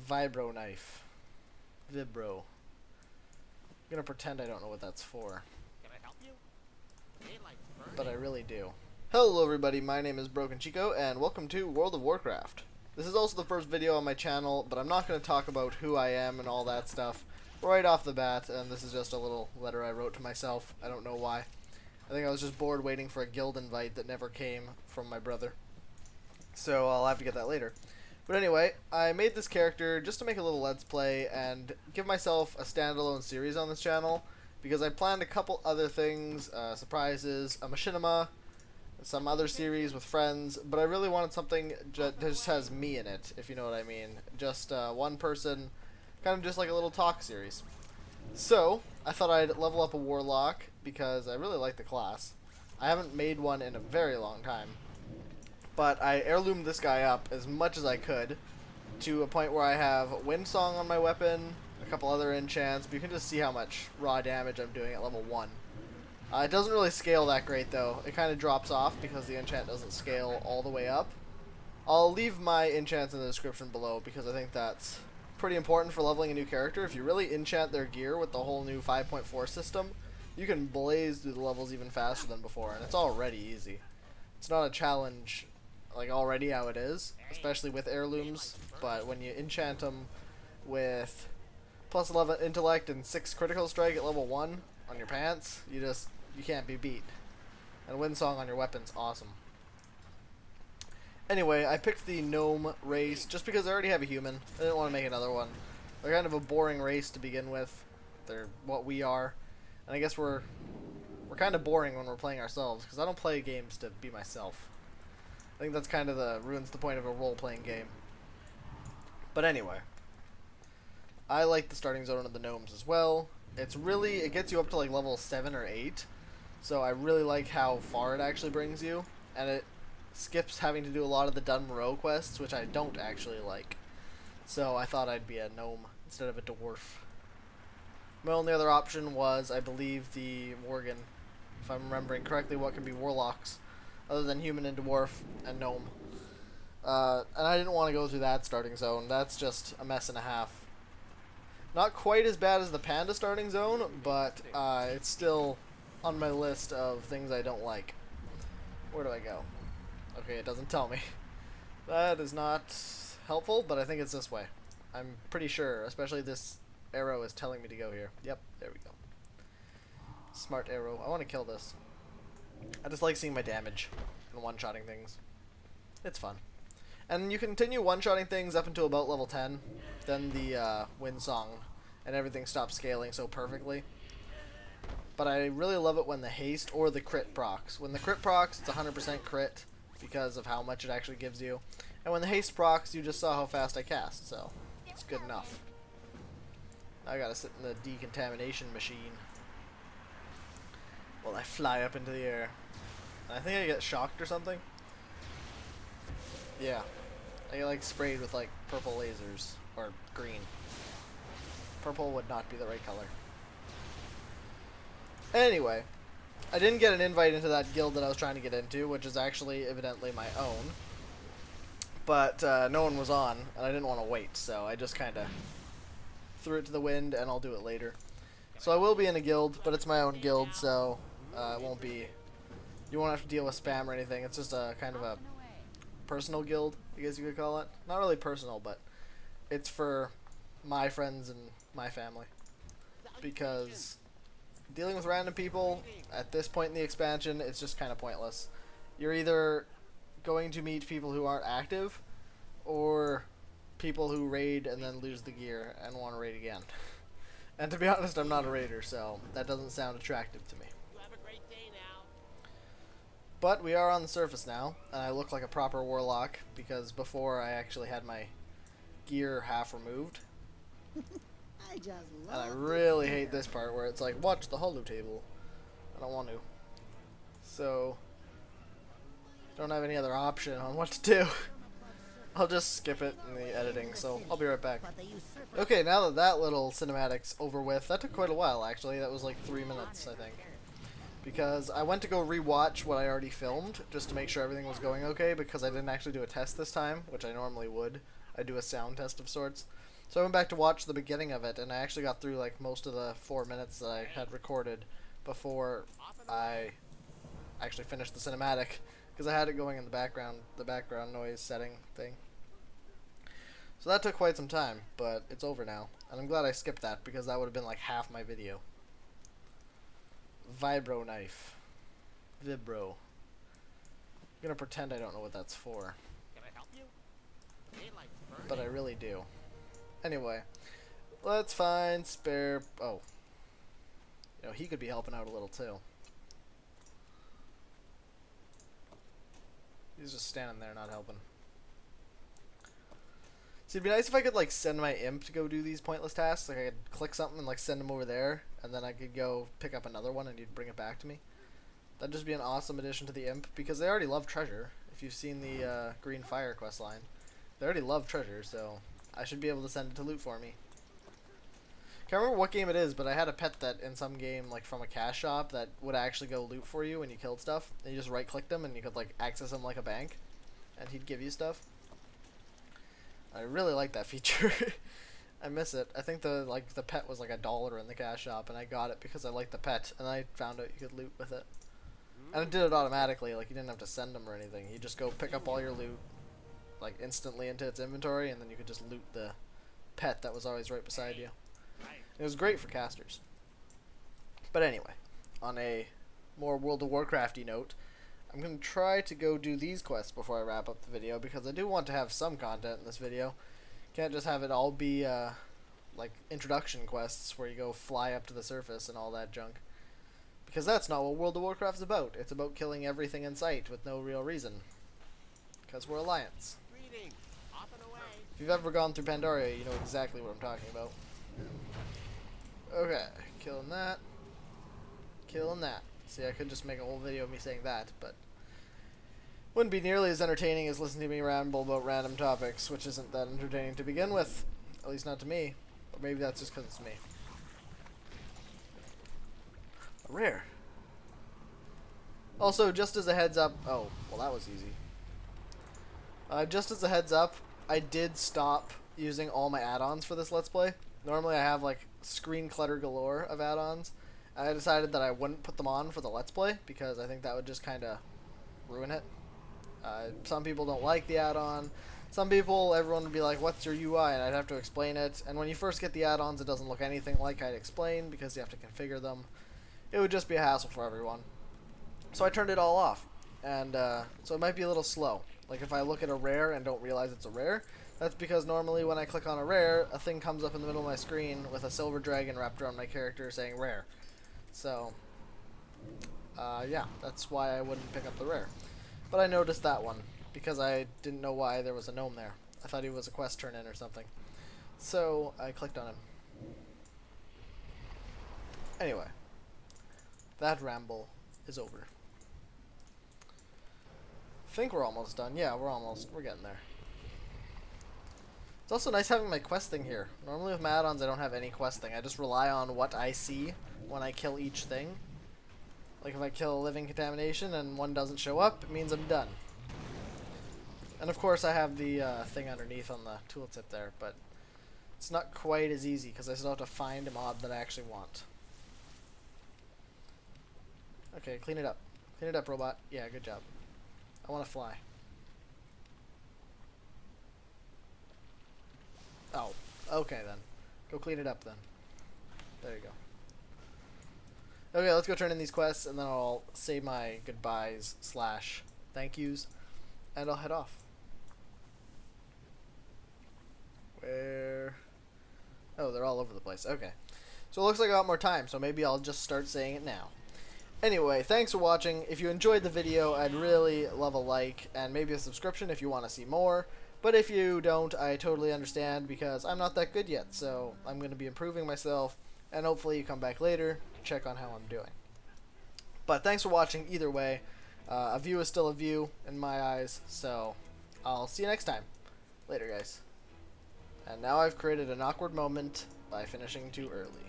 Vibro knife. Vibro. I'm gonna pretend I don't know what that's for. Can I help you? Daylight But I burning. really do. Hello everybody, my name is Broken Chico, and welcome to World of Warcraft. This is also the first video on my channel, but I'm not going to talk about who I am and all that stuff right off the bat, and this is just a little letter I wrote to myself. I don't know why. I think I was just bored waiting for a guild invite that never came from my brother. So I'll have to get that later. But anyway, I made this character just to make a little let's play and give myself a standalone series on this channel, because I planned a couple other things, surprises, a machinima, some other series with friends, but I really wanted something that just has me in it, if you know what I mean. Just one person, kind of just like a little talk series. So, I thought I'd level up a warlock, because I really like the class. I haven't made one in a very long time, but I heirloomed this guy up as much as I could, to a point where I have Windsong on my weapon, a couple other enchants, but you can just see how much raw damage I'm doing at level 1. It doesn't really scale that great though. It kind of drops off because the enchant doesn't scale all the way up. I'll leave my enchants in the description below because I think that's pretty important for leveling a new character. If you really enchant their gear with the whole new 5.4 system, you can blaze through the levels even faster than before, and it's already easy. It's not a challenge like already how it is, especially with heirlooms, but when you enchant them with plus 11 intellect and 6 critical strike at level 1 on your pants, you can't be beat. And Windsong on your weapon's awesome. Anyway, I picked the gnome race just because I already have a human. I didn't want to make another one. They're kind of a boring race to begin with. They're what we are. And I guess we're kind of boring when we're playing ourselves, because I don't play games to be myself. I think that's kind of ruins the point of a role-playing game. But anyway, I like the starting zone of the gnomes as well. It gets you up to like level 7 or 8. So I really like how far it actually brings you, and it skips having to do a lot of the Dun Moreau quests, which I don't actually like. So I thought I'd be a gnome instead of a dwarf. My only other option was, I believe, the Worgen, if I'm remembering correctly, what can be warlocks, other than human and dwarf and gnome. And I didn't want to go through that starting zone. That's just a mess and a half. Not quite as bad as the panda starting zone, but it's still on my list of things I don't like. Where do I go? Okay, it doesn't tell me. That is not helpful, but I think it's this way. I'm pretty sure, especially this arrow is telling me to go here. Yep, there we go. Smart arrow. I want to kill this. I just like seeing my damage and one-shotting things. It's fun. And you continue one-shotting things up until about level 10. Then the Windsong and everything stops scaling so perfectly. But I really love it when the haste or the crit procs. When the crit procs, it's 100% crit because of how much it actually gives you. And when the haste procs, you just saw how fast I cast, so it's good enough. I gotta sit in the decontamination machine while I fly up into the air. And I think I get shocked or something. Yeah. I get like sprayed with like purple lasers, or green. Purple would not be the right color. Anyway, I didn't get an invite into that guild that I was trying to get into, which is actually evidently my own. But no one was on, and I didn't want to wait, so I just kind of threw it to the wind, and I'll do it later. So I will be in a guild, but it's my own guild, so it won't be... You won't have to deal with spam or anything. It's just a kind of a personal guild, I guess you could call it. Not really personal, but it's for my friends and my family. Because dealing with random people at this point in the expansion, it's just kind of pointless. You're either going to meet people who aren't active, or people who raid and then lose the gear and want to raid again. And to be honest, I'm not a raider, so that doesn't sound attractive to me. You have a great day now. But we are on the surface now, and I look like a proper warlock, because before I actually had my gear half removed. And I really hate this part where it's like, watch the holo table. I don't want to. So, don't have any other option on what to do. I'll just skip it in the editing, so I'll be right back. Okay, now that that little cinematic's over with, that took quite a while actually. That was like 3 minutes, I think. Because I went to go rewatch what I already filmed, just to make sure everything was going okay, because I didn't actually do a test this time, which I normally would. I do a sound test of sorts. So I went back to watch the beginning of it, and I actually got through like most of the 4 minutes that I had recorded before I actually finished the cinematic, because I had it going in the background noise setting thing. So that took quite some time, but it's over now, and I'm glad I skipped that because that would have been like half my video. Vibro knife. Vibro. I'm gonna pretend I don't know what that's for, Can I help you? Daylight's burning. but I really do. Anyway, let's find spare. Oh, you know, he could be helping out a little too. He's just standing there not helping. See, it'd be nice if I could like send my imp to go do these pointless tasks. Like I could click something and like send him over there, and then I could go pick up another one and he'd bring it back to me. That'd just be an awesome addition to the imp, because they already love treasure. If you've seen the Green Fire quest line, they already love treasure, so I should be able to send it to loot for me. Can't remember what game it is, but I had a pet that in some game, like from a cash shop, that would actually go loot for you when you killed stuff. And you just right click them and you could like access them like a bank, and he'd give you stuff. I really like that feature. I miss it. I think the pet was like $1 in the cash shop, and I got it because I liked the pet, and I found out you could loot with it. And it did it automatically, like you didn't have to send them or anything. You just go pick up all your loot, like instantly into its inventory, and then you could just loot the pet that was always right beside you. It was great for casters. But anyway, on a more World of Warcrafty note, I'm going to try to go do these quests before I wrap up the video, because I do want to have some content in this video. Can't just have it all be like introduction quests where you go fly up to the surface and all that junk. Because that's not what World of Warcraft is about. It's about killing everything in sight with no real reason. Because we're Alliance. Greetings. Off and away. If you've ever gone through Pandaria, you know exactly what I'm talking about. Okay, killing that. Killing that. See, I could just make a whole video of me saying that, but wouldn't be nearly as entertaining as listening to me ramble about random topics, which isn't that entertaining to begin with. At least not to me. Or maybe that's just because it's me. Rare. Also, just as a heads up... Oh, well that was easy. Just as a heads up, I did stop using all my add-ons for this Let's Play. Normally I have like screen clutter galore of add-ons. I decided that I wouldn't put them on for the Let's Play, because I think that would just kind of ruin it. Some people don't like the add-on. Some people, everyone would be like, what's your UI? And I'd have to explain it. And when you first get the add-ons, it doesn't look anything like I'd explain, because you have to configure them. It would just be a hassle for everyone. So I turned it all off. And so it might be a little slow. Like if I look at a rare and don't realize it's a rare, that's because normally when I click on a rare, a thing comes up in the middle of my screen with a silver dragon wrapped around my character saying rare. So, yeah, that's why I wouldn't pick up the rare. But I noticed that one, because I didn't know why there was a gnome there. I thought he was a quest turn-in or something. So, I clicked on him. Anyway, that ramble is over. I think we're almost done. Yeah, we're getting there. It's also nice having my questing here. Normally with my add-ons I don't have any questing. I just rely on what I see when I kill each thing. Like if I kill a living contamination and one doesn't show up, it means I'm done. And of course I have the thing underneath on the tooltip there, but it's not quite as easy because I still have to find a mob that I actually want. Okay, clean it up. Clean it up, robot. Yeah, good job. I want to fly. Oh, okay then. Go clean it up then. There you go. Okay, let's go turn in these quests, and then I'll say my goodbyes / thank yous, and I'll head off. Where? Oh, they're all over the place. Okay. So it looks like I got more time, so maybe I'll just start saying it now. Anyway, thanks for watching. If you enjoyed the video, I'd really love a like, and maybe a subscription if you want to see more. But if you don't, I totally understand, because I'm not that good yet, so I'm going to be improving myself, and hopefully you come back later to check on how I'm doing. But thanks for watching either way. A view is still a view in my eyes, so I'll see you next time. Later, guys. And now I've created an awkward moment by finishing too early.